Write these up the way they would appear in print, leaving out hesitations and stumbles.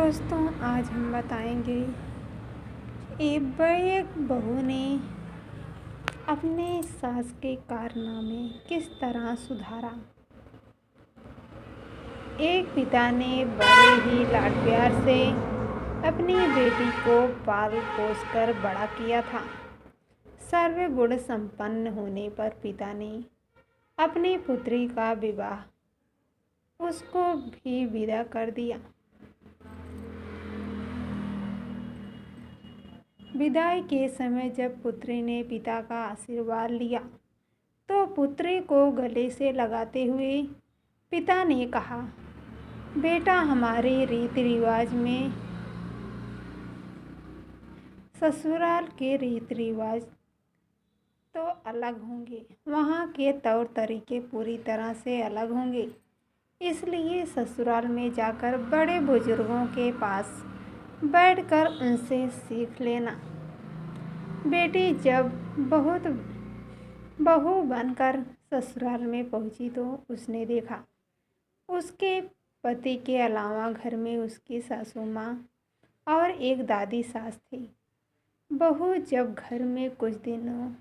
दोस्तों, आज हम बताएंगे एक बहू ने अपने सास के कारनामे किस तरह सुधारा। एक पिता ने बड़े ही लाड प्यार से अपनी बेटी को पाल पोस कर बड़ा किया था। सर्वगुण संपन्न होने पर पिता ने अपनी पुत्री का विवाह उसको भी विदा कर दिया। विदाई के समय जब पुत्री ने पिता का आशीर्वाद लिया तो पुत्री को गले से लगाते हुए पिता ने कहा, बेटा, हमारे रीति रिवाज में ससुराल के रीति रिवाज तो अलग होंगे, वहाँ के तौर तरीके पूरी तरह से अलग होंगे। इसलिए ससुराल में जाकर बड़े बुजुर्गों के पास बैठकर उनसे सीख लेना। बेटी जब बहू बनकर ससुराल में पहुंची तो उसने देखा उसके पति के अलावा घर में उसकी सासू माँ और एक दादी सास थी। बहू जब घर में कुछ दिनों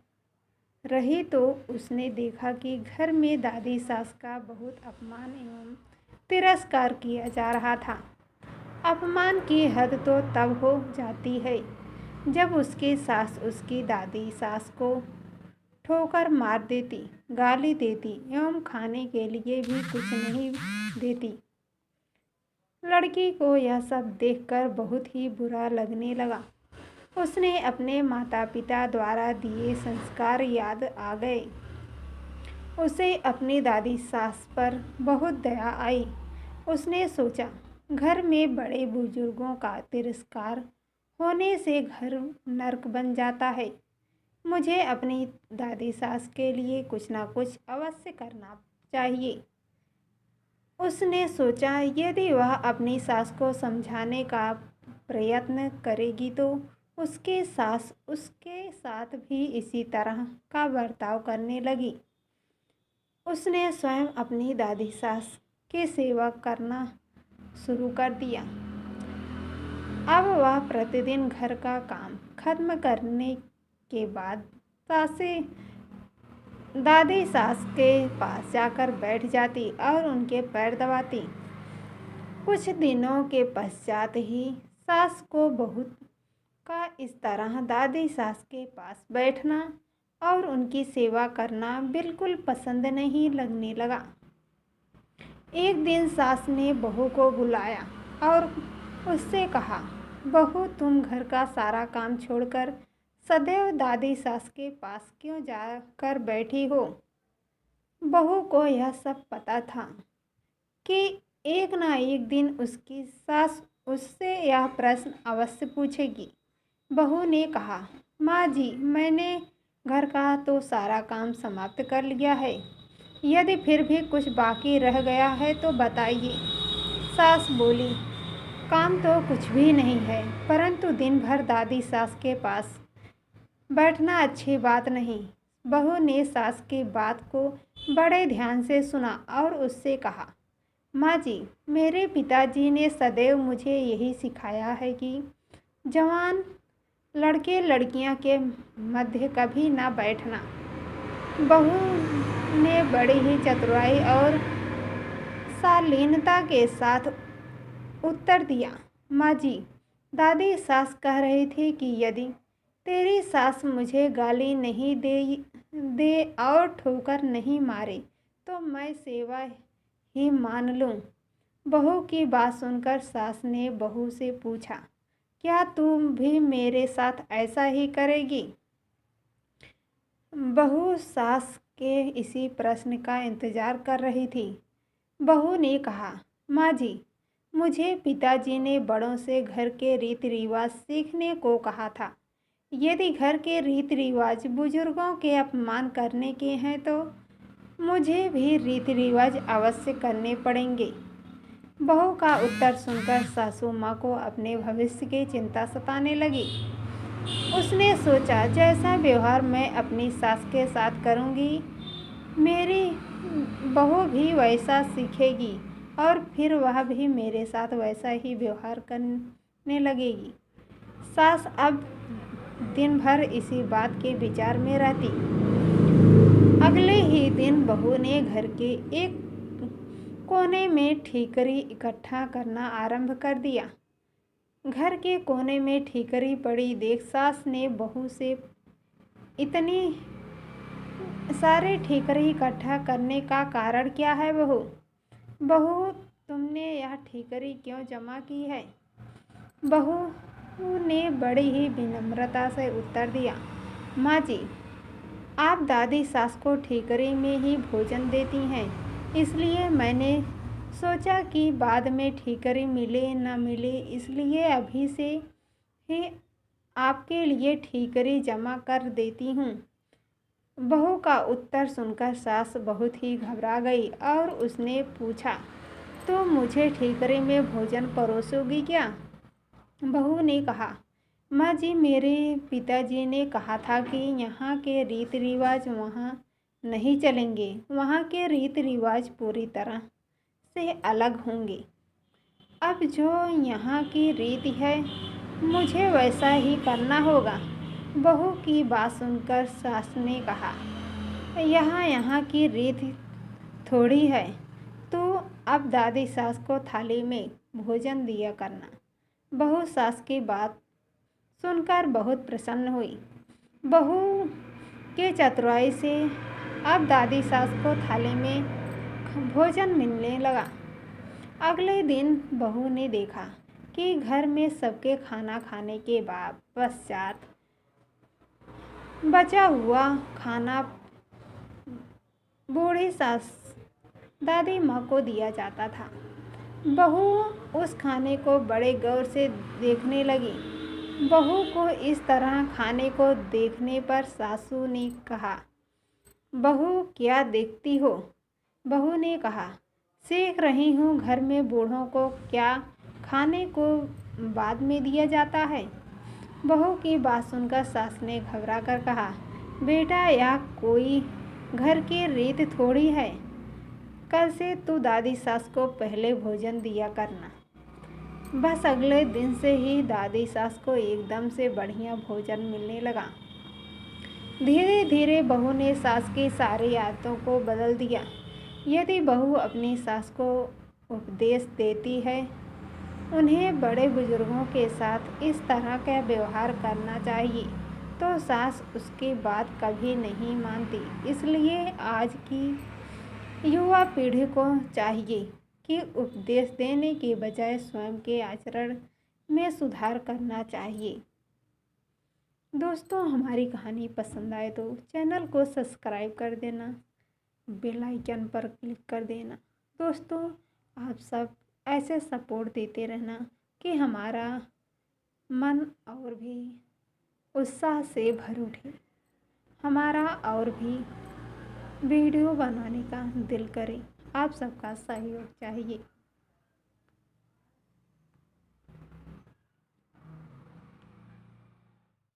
रही तो उसने देखा कि घर में दादी सास का बहुत अपमान एवं तिरस्कार किया जा रहा था। अपमान की हद तो तब हो जाती है जब उसकी सास उसकी दादी सास को ठोकर मार देती, गाली देती एवं खाने के लिए भी कुछ नहीं देती। लड़की को यह सब देखकर बहुत ही बुरा लगने लगा। उसने अपने माता पिता द्वारा दिए संस्कार याद आ गए। उसे अपनी दादी सास पर बहुत दया आई। उसने सोचा, घर में बड़े बुजुर्गों का तिरस्कार होने से घर नरक बन जाता है। मुझे अपनी दादी सास के लिए कुछ ना कुछ अवश्य करना चाहिए। उसने सोचा, यदि वह अपनी सास को समझाने का प्रयत्न करेगी तो उसके सास उसके साथ भी इसी तरह का बर्ताव करने लगी। उसने स्वयं अपनी दादी सास की सेवा करना शुरू कर दिया। अब वह प्रतिदिन घर का काम खत्म करने के बाद दादी सास के पास जाकर बैठ जाती और उनके पैर दबाती। कुछ दिनों के पश्चात ही सास को बहू का इस तरह दादी सास के पास बैठना और उनकी सेवा करना बिल्कुल पसंद नहीं लगने लगा। एक दिन सास ने बहू को बुलाया और उससे कहा, बहू, तुम घर का सारा काम छोड़कर सदैव दादी सास के पास क्यों जाकर बैठी हो। बहू को यह सब पता था कि एक ना एक दिन उसकी सास उससे यह प्रश्न अवश्य पूछेगी। बहू ने कहा, माँ जी, मैंने घर का तो सारा काम समाप्त कर लिया है। यदि फिर भी कुछ बाकी रह गया है तो बताइए। सास बोली, काम तो कुछ भी नहीं है, परंतु दिन भर दादी सास के पास बैठना अच्छी बात नहीं। बहू ने सास की बात को बड़े ध्यान से सुना और उससे कहा, माँ जी, मेरे पिताजी ने सदैव मुझे यही सिखाया है कि जवान लड़के लड़कियां के मध्य कभी ना बैठना। बहू ने बड़ी ही चतुराई और शालीनता के साथ उत्तर दिया, माँ जी, दादी सास कह रही थी कि यदि तेरी सास मुझे गाली नहीं दे और ठोकर नहीं मारे तो मैं सेवा ही मान लूँ। बहू की बात सुनकर सास ने बहू से पूछा, क्या तुम भी मेरे साथ ऐसा ही करेगी। बहू सास के इसी प्रश्न का इंतजार कर रही थी। बहू ने कहा, माँ जी, मुझे पिताजी ने बड़ों से घर के रीति रिवाज सीखने को कहा था। यदि घर के रीति रिवाज बुजुर्गों के अपमान करने के हैं तो मुझे भी रीति रिवाज अवश्य करने पड़ेंगे। बहू का उत्तर सुनकर सासू माँ को अपने भविष्य की चिंता सताने लगी। उसने सोचा, जैसा व्यवहार मैं अपनी सास के साथ करूँगी, मेरी बहू भी वैसा सीखेगी और फिर वह भी मेरे साथ वैसा ही व्यवहार करने लगेगी। सास अब दिन भर इसी बात के विचार में रहती। अगले ही दिन बहू ने घर के एक कोने में ठीकरी इकट्ठा करना आरंभ कर दिया। घर के कोने में ठीकरी पड़ी देख सास ने बहू से, इतनी सारे ठीकरी इकट्ठा करने का कारण क्या है बहू? बहू, तुमने यह ठीकरी क्यों जमा की है? बहू ने बड़ी ही विनम्रता से उत्तर दिया, माँ जी, आप दादी सास को ठीकरी में ही भोजन देती हैं, इसलिए मैंने सोचा कि बाद में ठीकरी मिले न मिले, इसलिए अभी से ही आपके लिए ठीकरी जमा कर देती हूँ। बहू का उत्तर सुनकर सास बहुत ही घबरा गई और उसने पूछा, तो मुझे ठीकरी में भोजन परोसोगी क्या? बहू ने कहा, माँ जी, मेरे पिताजी ने कहा था कि यहाँ के रीति रिवाज वहाँ नहीं चलेंगे। वहाँ के रीति रिवाज पूरी तरह से अलग होंगे। अब जो यहाँ की रीति है मुझे वैसा ही करना होगा। बहू की बात सुनकर सास ने कहा, यहाँ की रीति थोड़ी है, तो अब दादी सास को थाली में भोजन दिया करना। बहू सास की बात सुनकर बहुत प्रसन्न हुई। बहू के चतुराई से अब दादी सास को थाली में भोजन मिलने लगा। अगले दिन बहू ने देखा कि घर में सबके खाना खाने के पश्चात बचा हुआ खाना बूढ़ी सास दादी माँ को दिया जाता था। बहू उस खाने को बड़े गौर से देखने लगी। बहू को इस तरह खाने को देखने पर सासू ने कहा, बहू क्या देखती हो? बहू ने कहा, सीख रही हूँ, घर में बूढ़ों को क्या खाने को बाद में दिया जाता है। बहू की बात सुनकर सास ने घबरा कर कहा, बेटा, यह कोई घर की रीत थोड़ी है। कल से तू दादी सास को पहले भोजन दिया करना। बस अगले दिन से ही दादी सास को एकदम से बढ़िया भोजन मिलने लगा। धीरे धीरे बहू ने सास की सारी आदतों को बदल दिया। यदि बहू अपनी सास को उपदेश देती है, उन्हें बड़े बुजुर्गों के साथ इस तरह का व्यवहार करना चाहिए, तो सास उसकी बात कभी नहीं मानती। इसलिए आज की युवा पीढ़ी को चाहिए कि उपदेश देने के बजाय स्वयं के आचरण में सुधार करना चाहिए। दोस्तों, हमारी कहानी पसंद आए तो चैनल को सब्सक्राइब कर देना, बेल आइकन पर क्लिक कर देना। दोस्तों, आप सब ऐसे सपोर्ट देते रहना कि हमारा मन और भी उत्साह से भर उठे, हमारा और भी वीडियो बनाने का दिल करे। आप सबका सहयोग चाहिए।